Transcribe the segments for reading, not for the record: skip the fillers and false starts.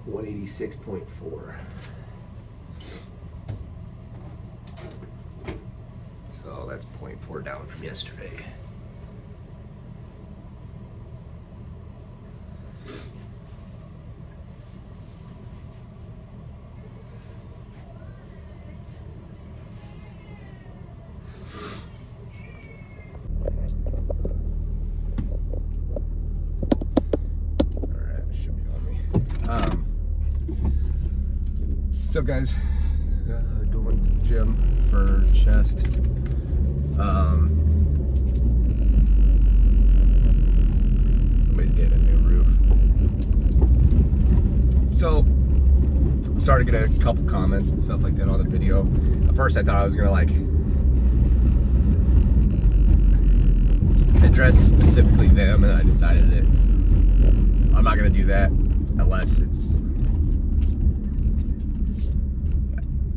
186.4. So that's 0.4 down from yesterday. What's up, guys? Going to the gym for chest. Somebody's getting a new roof. So, started to get a couple comments and stuff like that on the video. At first, I thought I was gonna like address specifically them, and I decided that I'm not gonna do that unless it's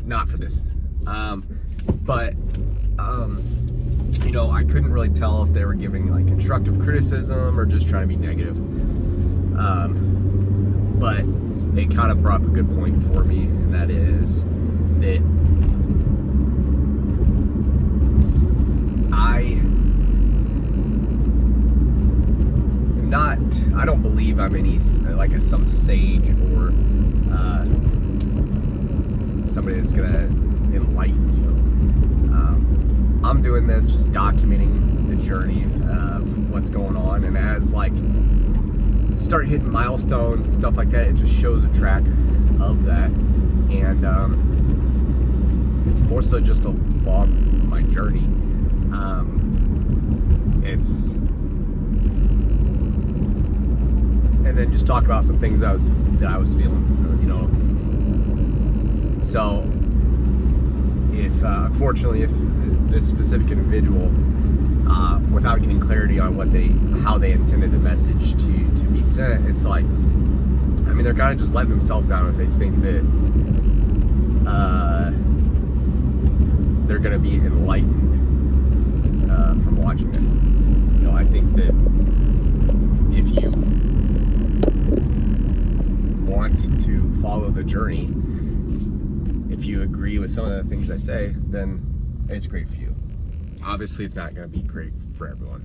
not for this. You know, I couldn't really tell if they were giving like constructive criticism or just trying to be negative. But they kind of brought up a good point for me, and that is that I don't believe I'm any like some sage or somebody that's gonna enlighten you. I'm doing this just documenting the journey of what's going on, and as like start hitting milestones and stuff like that, it just shows a track of that, and it's more so just a log of my journey. And then just talk about some things that I was feeling, you know. So, if unfortunately, if this specific individual, without getting clarity on how they intended the message to be sent, it's like, I mean, they're kind of just letting themselves down if they think that they're going to be enlightened from watching this. You know, I think that if you want to follow the journey, if you agree with some of the things I say, then it's great for you. Obviously, it's not going to be great for everyone.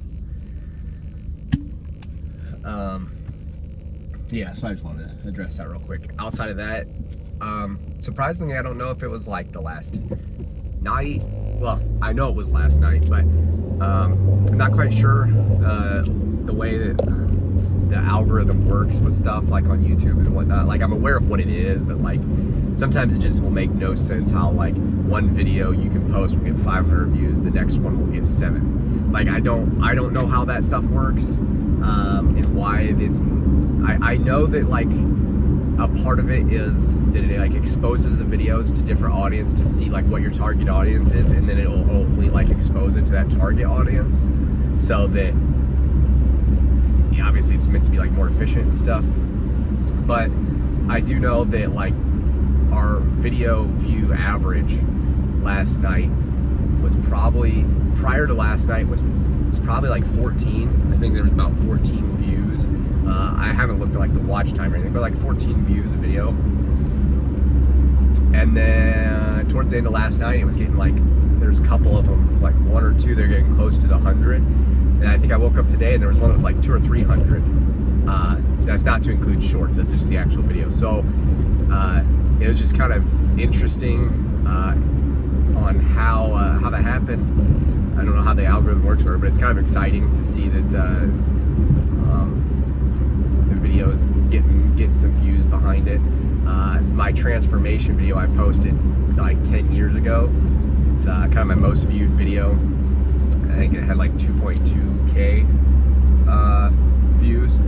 Yeah, so I just wanted to address that real quick. Outside of that, surprisingly, I don't know if it was like the last night. Well, I know it was last night, but I'm not quite sure the way that the algorithm works with stuff like on YouTube and whatnot. Like, I'm aware of what it is, but like sometimes it just will make no sense how like one video you can post will get 500 views, the next one will get 7. Like, I don't know how that stuff works, and why it's. I know that like a part of it is that it like exposes the videos to different audience to see like what your target audience is, and then it'll only like expose it to that target audience, so that, yeah, obviously it's meant to be like more efficient and stuff. But I do know that like our video view average last night was probably, prior to last night, was probably like 14. I think there was about 14 views. I haven't looked at like the watch time or anything, but like 14 views a video. And then towards the end of last night, it was getting like, there's a couple of them, like 1 or 2, they're getting close to the 100. And I think I woke up today and there was one that was like 200 or 300. That's not to include shorts, that's just the actual video. So it was just kind of interesting on how that happened. I don't know how the algorithm works for it, but it's kind of exciting to see that the videos getting some views behind it. My transformation video I posted like 10 years ago. It's kind of my most viewed video. I think it had like 2.2K views,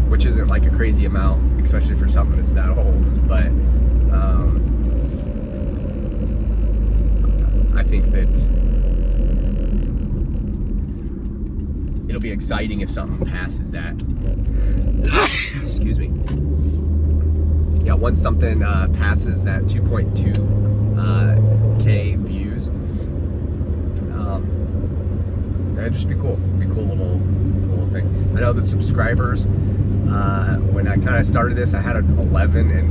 which isn't like a crazy amount, especially for something that's that old. But I think that it'll be exciting if something passes that. Excuse me. Yeah, once something passes that 2.2K views, that'd just be cool. Be a cool little thing. I know the subscribers, When I kind of started this, I had 11, and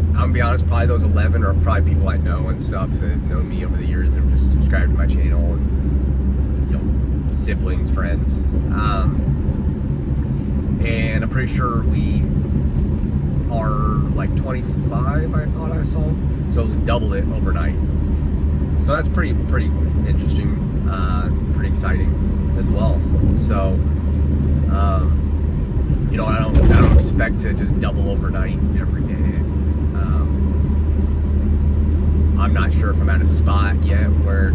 I'm gonna be honest, probably those 11 are probably people I know and stuff that know me over the years and just subscribed to my channel, and siblings, friends. And I'm pretty sure we are like 25, I thought I saw. So we doubled it overnight. So that's pretty interesting, pretty exciting as well. So, I don't expect to just double overnight every day. I'm not sure if I'm at a spot yet where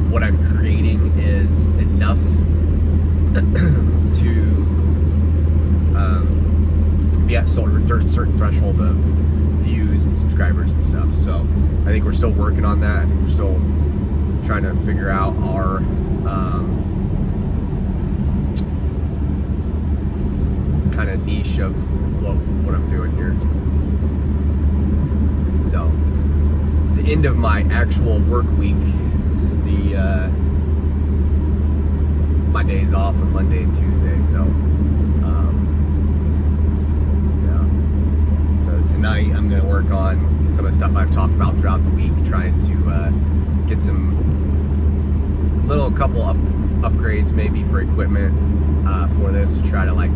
what I'm creating is enough to be at a certain threshold of views and subscribers and stuff. So I think we're still working on that. I think we're still trying to figure out our kind of niche of what I'm doing here. So it's the end of my actual work week. My days off on Monday and Tuesday. So tonight I'm going to work on some of the stuff I've talked about throughout the week, trying to get some couple upgrades maybe for equipment for this, to try to like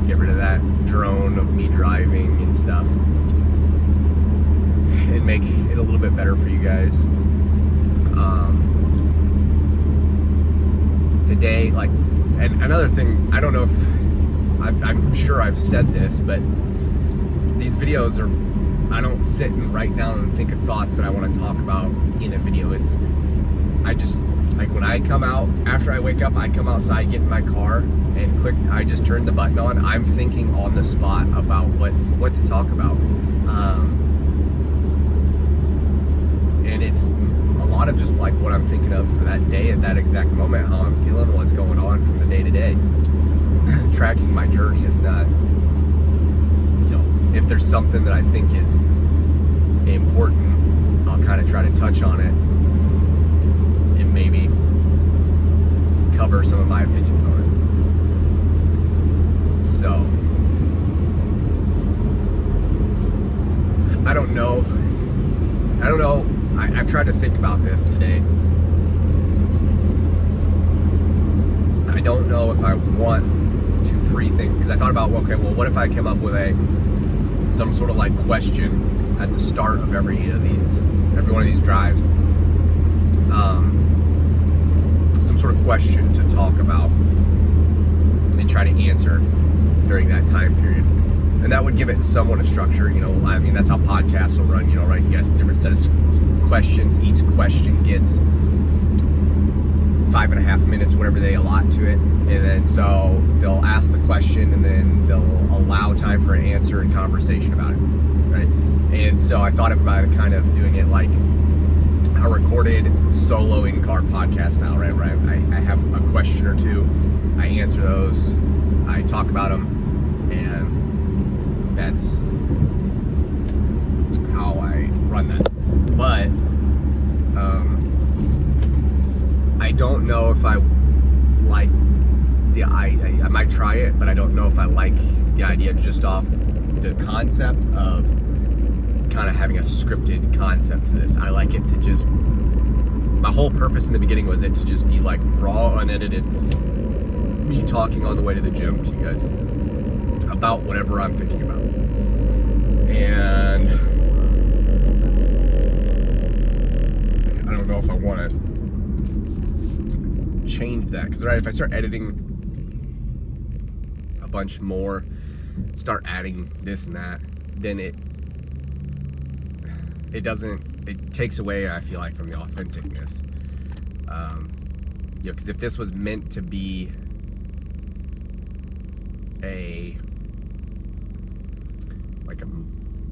get rid of that drone of me driving and stuff and make it a little bit better for you guys. Today, and another thing, I don't know if I'm sure I've said this, but these videos I don't sit and write down and think of thoughts that I want to talk about in a video. I just, when I come out, after I wake up, I come outside, get in my car, and I just turn the button on. I'm thinking on the spot about what to talk about. And it's a lot of just like what I'm thinking of for that day at that exact moment, how I'm feeling, what's going on from the day to day. Tracking my journey is not, if there's something that I think is important, I'll kind of try to touch on it and maybe cover some of my opinions on it. So, I don't know. I've tried to think about this today. I don't know if I want to pre-think, because I thought about, okay, well, what if I came up with some sort of like question at the start of every one of these drives, some sort of question to talk about and try to answer during that time period, and that would give it somewhat of structure. I mean, that's how podcasts will run, right? You got a different set of questions. Each question gets 5.5 minutes, whatever they allot to it, and then so they'll ask the question and then they'll allow time for an answer and conversation about it, right? And so I thought about kind of doing it like a recorded solo in-car podcast now, right? I have a question or two, I answer those, I talk about them, and that's how I run that. But I don't know if I like I might try it, but I don't know if I like the idea just off the concept of kind of having a scripted concept to this. I like it to just, my whole purpose in the beginning was it to just be like raw, unedited, me talking on the way to the gym to you guys about whatever I'm thinking about. And I don't know if I want to change that, because if I start editing a bunch more, start adding this and that, then it takes away, I feel like, from the authenticness. Because if this was meant to be a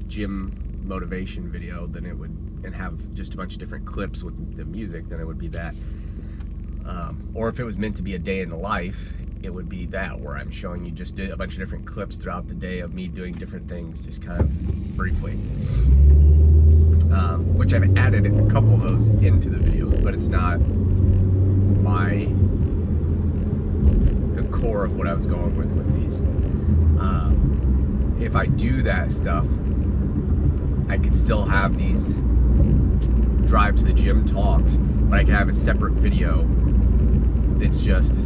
gym motivation video, then it would, and have just a bunch of different clips with the music, then it would be that. Or if it was meant to be a day in the life, it would be that, where I'm showing you just a bunch of different clips throughout the day of me doing different things, just kind of briefly. Which I've added a couple of those into the video, but it's not the core of what I was going with these. If I do that stuff, I could still have these drive to the gym talks, but I can have a separate video that's just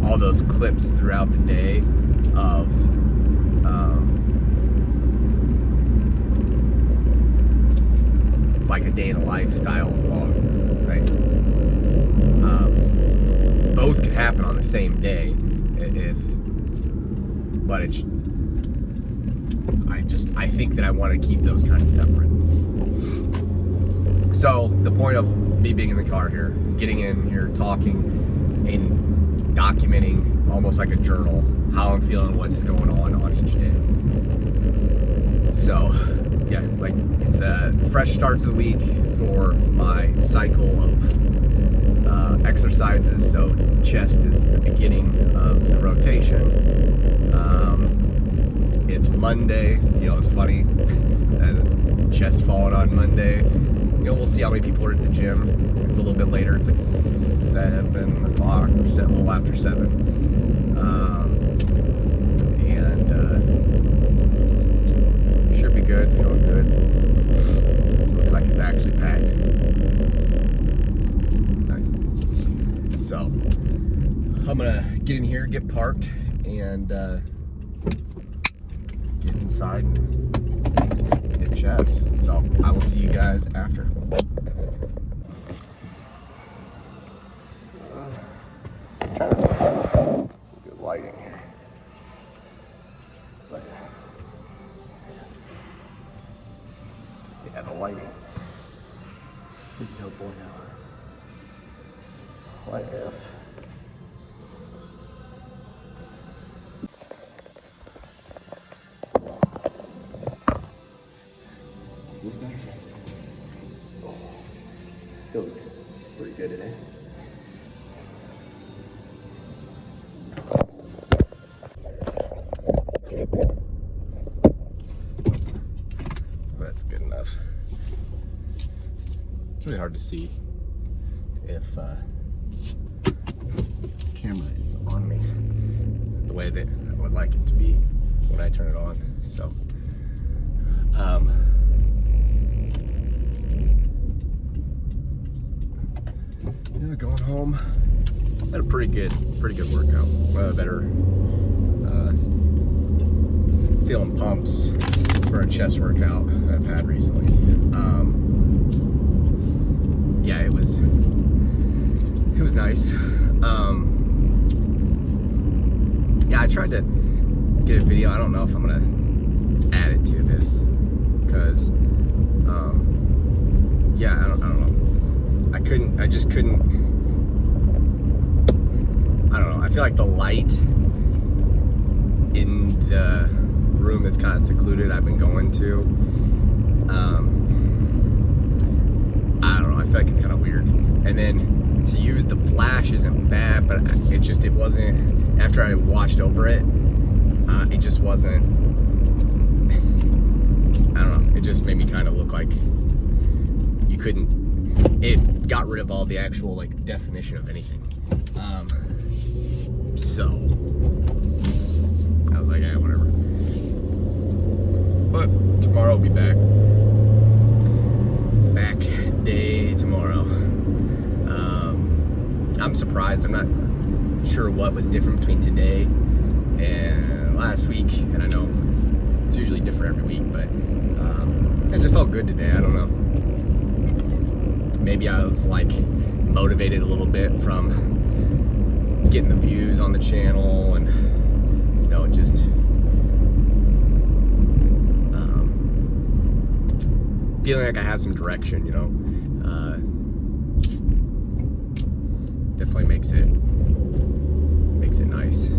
all those clips throughout the day of like a day in a lifestyle vlog, right? Both could happen on the same day, but it's, I think that I want to keep those kind of separate. So the point of me being in the car here is getting in here, talking, and documenting almost like a journal how I'm feeling, what's going on each day. So yeah, like it's a fresh start to the week for my cycle of exercises. So chest is the beginning of the rotation. It's Monday, you know, it's funny, chest falling on Monday. You know, we'll see how many people are at the gym. It's a little bit later, it's like 7 o'clock, or a little after 7. Should be good, feeling good. Looks like it's actually packed. Nice. So, I'm gonna get in here, get parked, and get inside and hit chest. So I will see you guys after. Some good lighting here. But yeah, the lighting is no bueno. Light F. Feels pretty good today. That's good enough. It's really hard to see if this camera is on me the way that I would like it to be when I turn it on. So, yeah, going home. Had a pretty good workout. One of the better feeling pumps for a chest workout I've had recently. Yeah, it was nice. Yeah, I tried to get a video. I don't know if I'm gonna add it to this because yeah, I don't know. I just couldn't. I don't know. I feel like the light in the room that's kind of secluded I've been going to, I don't know. I feel like it's kind of weird. And then to use the flash isn't bad, but it wasn't. After I watched over it, it just wasn't. I don't know. It just made me kind of look like you couldn't. It got rid of all the actual like definition of anything. So I was like, yeah, whatever. But tomorrow I'll be back. Back day tomorrow. I'm surprised. I'm not sure what was different between today and last week. And I know it's usually different every week, but it just felt good today. I don't know. Maybe I was like motivated a little bit from getting the views on the channel, and you know, just feeling like I have some direction, you know. Definitely makes it nice.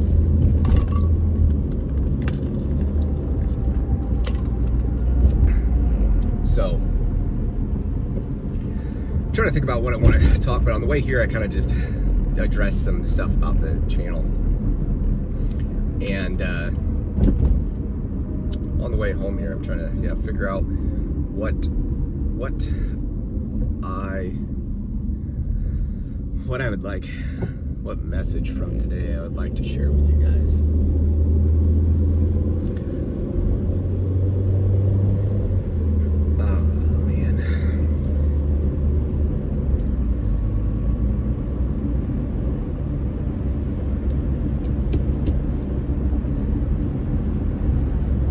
So, I'm trying to think about what I want to talk about. On the way here, I kind of just addressed some of the stuff about the channel. And on the way home here, I'm trying to figure out what I would like what message from today I would like to share with you guys. Oh, man.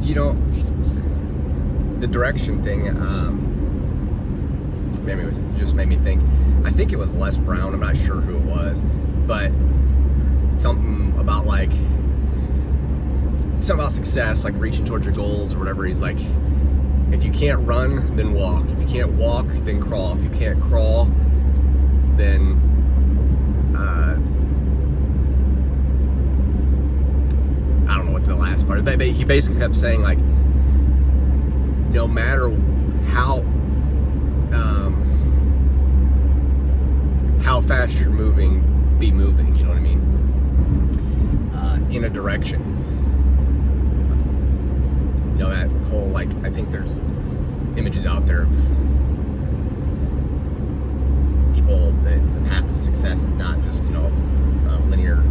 You know, the direction thing, maybe it was just made me think. I think it was Les Brown. I'm not sure who it was, but something about success, like reaching towards your goals or whatever. He's like, if you can't run, then walk. If you can't walk, then crawl. If you can't crawl, then I don't know what the last part. But he basically kept saying, like, no matter how fast you're moving, be moving. You know what I mean? In a direction. You know, that whole, like, I think there's images out there of people that the path to success is not just, you know, a linear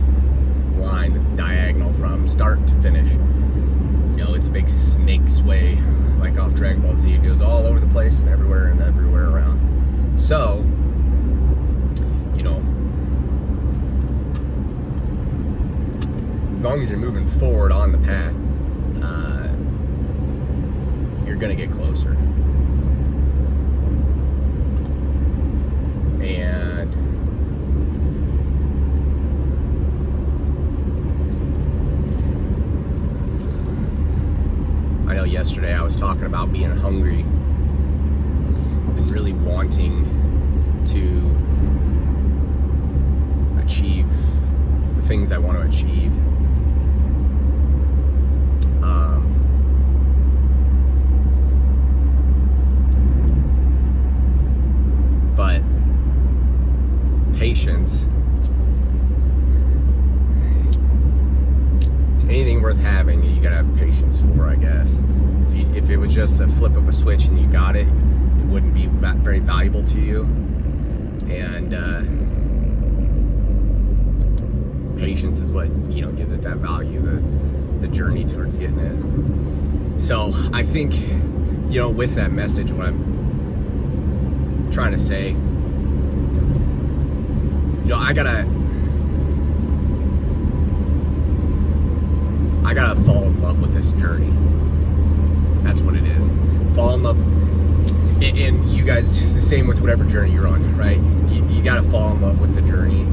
line that's diagonal from start to finish. You know, it's a big snake's way, like off Dragon Ball Z. It goes all over the place and everywhere around. So, you know, as long as you're moving forward on the path, you're gonna get closer. And I know yesterday I was talking about being hungry and really wanting to achieve the things I want to achieve. But patience, anything worth having, you gotta have patience for, I guess. If it was just a flip of a switch and you got it, it wouldn't be very valuable to you. And patience is what, you know, gives it that value, the journey towards getting it. So I think, you know, with that message, what I'm trying to say, you know, I gotta fall in love with this journey. That's what it is. Fall in love. And you guys, the same with whatever journey you're on, right? You gotta fall in love with the journey.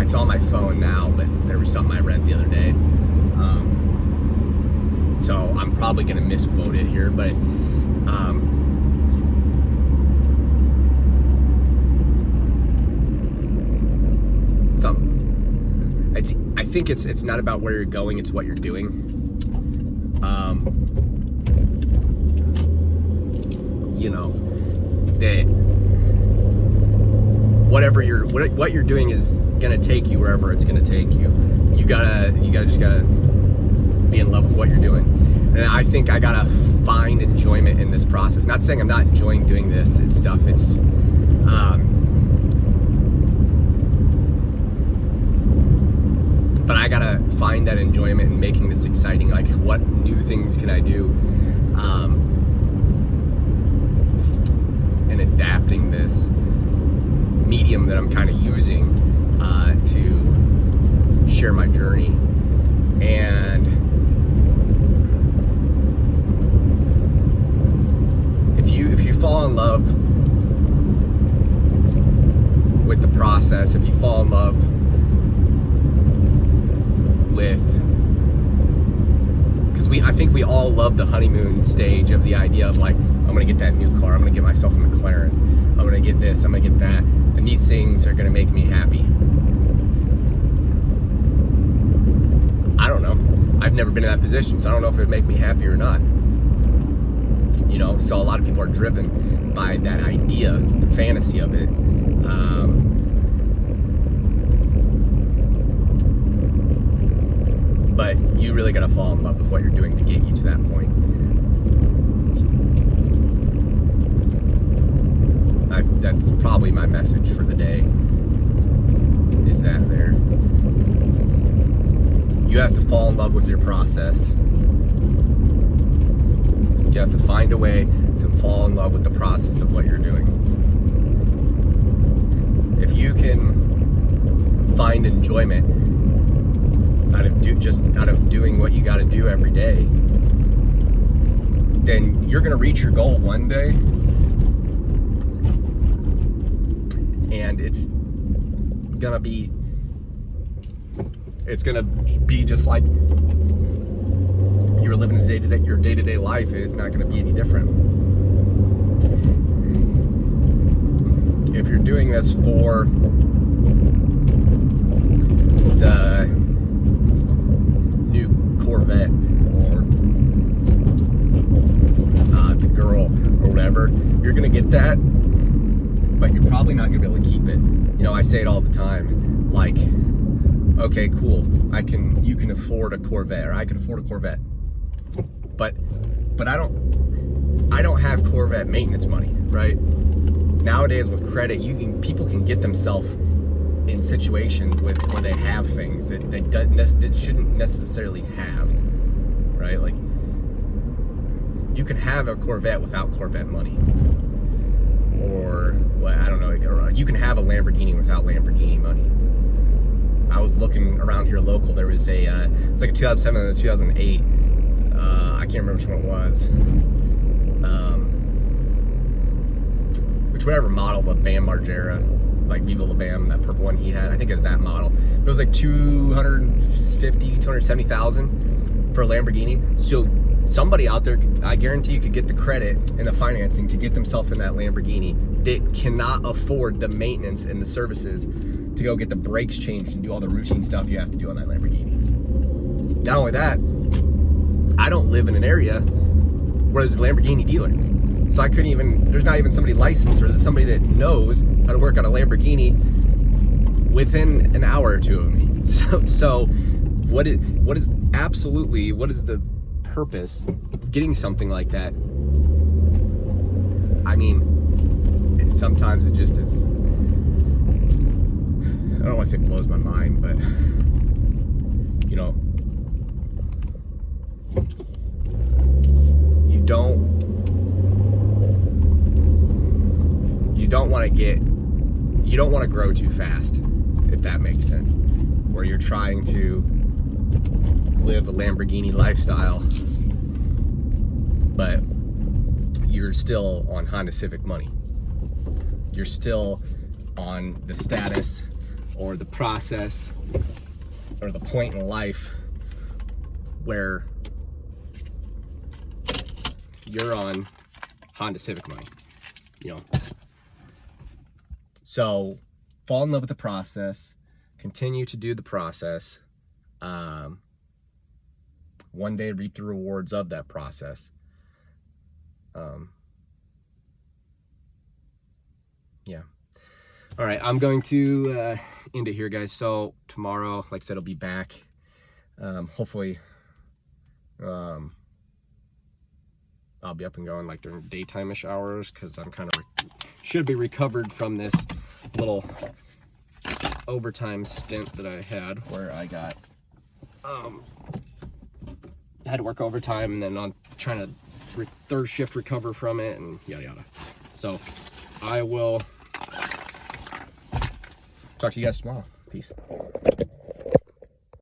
It's on my phone now, but there was something I read the other day. So I'm probably gonna misquote it here, but I think it's not about where you're going, it's what you're doing. You know, that what you're doing is gonna take you wherever it's gonna take you. You gotta be in love with what you're doing. And I think I gotta find enjoyment in this process. Not saying I'm not enjoying doing this and stuff. It's but I gotta find that enjoyment in making this exciting. Like, what new things can I do? And adapting this medium that I'm kind of using to share my journey. And if you fall in love with the process, if you fall in love with, because I think we all love the honeymoon stage of the idea of, like, I'm gonna get that new car, I'm gonna get myself a McLaren, I'm gonna get this, I'm gonna get that, and these things are gonna make me happy. I don't know. I've never been in that position, so I don't know if it would make me happy or not. You know, so a lot of people are driven by that idea, the fantasy of it. But you really gotta fall in love with what you're doing to get you to that point. that's probably my message for the day, is that there. You have to fall in love with your process. You have to find a way to fall in love with the process of what you're doing. If you can find enjoyment out of doing what you got to do every day, then you're going to reach your goal one day, and it's going to be just like you're living your day-to-day life. It's not going to be any different. If you're doing this for the new Corvette or the girl or whatever, you're going to get that, but you're probably not going to be able to keep it. You know, I say it all the time, like, okay, cool, you can afford a Corvette, or I can afford a Corvette, but I don't have Corvette maintenance money, right? Nowadays with credit, people can get themselves in situations where they have things that they shouldn't necessarily have, right? Like, you can have a Corvette without Corvette money, or what, I don't know, you can have a Lamborghini without Lamborghini money. I was looking around here local. There was it's like a 2007 and a 2008. I can't remember which one it was. Whatever model, the Bam Margera, like Viva La Bam, that purple one he had. I think it was that model. It was like $270,000 for a Lamborghini. So somebody out there, I guarantee you, could get the credit and the financing to get themselves in that Lamborghini that cannot afford the maintenance and the services to go get the brakes changed and do all the routine stuff you have to do on that Lamborghini. Not only that, I don't live in an area where there's a Lamborghini dealer. So I couldn't even, there's not even somebody licensed or somebody that knows how to work on a Lamborghini within an hour or two of me. So what is the purpose of getting something like that? I mean, sometimes it just is, I don't want to say it blows my mind, but, you know, you don't want to grow too fast, if that makes sense, where you're trying to live a Lamborghini lifestyle, but you're still on Honda Civic money. You're still on the status or the process or the point in life where you're on Honda Civic money, you know. So fall in love with the process, continue to do the process. One day reap the rewards of that process. Yeah. All right, I'm going to end it here, guys. So tomorrow, like I said, I'll be back. Hopefully, I'll be up and going like during daytime-ish hours, because I'm kind of should be recovered from this little overtime stint that I had, where I got had to work overtime, and then I'm trying to third shift recover from it, and yada yada. So I will talk to you guys tomorrow. Peace.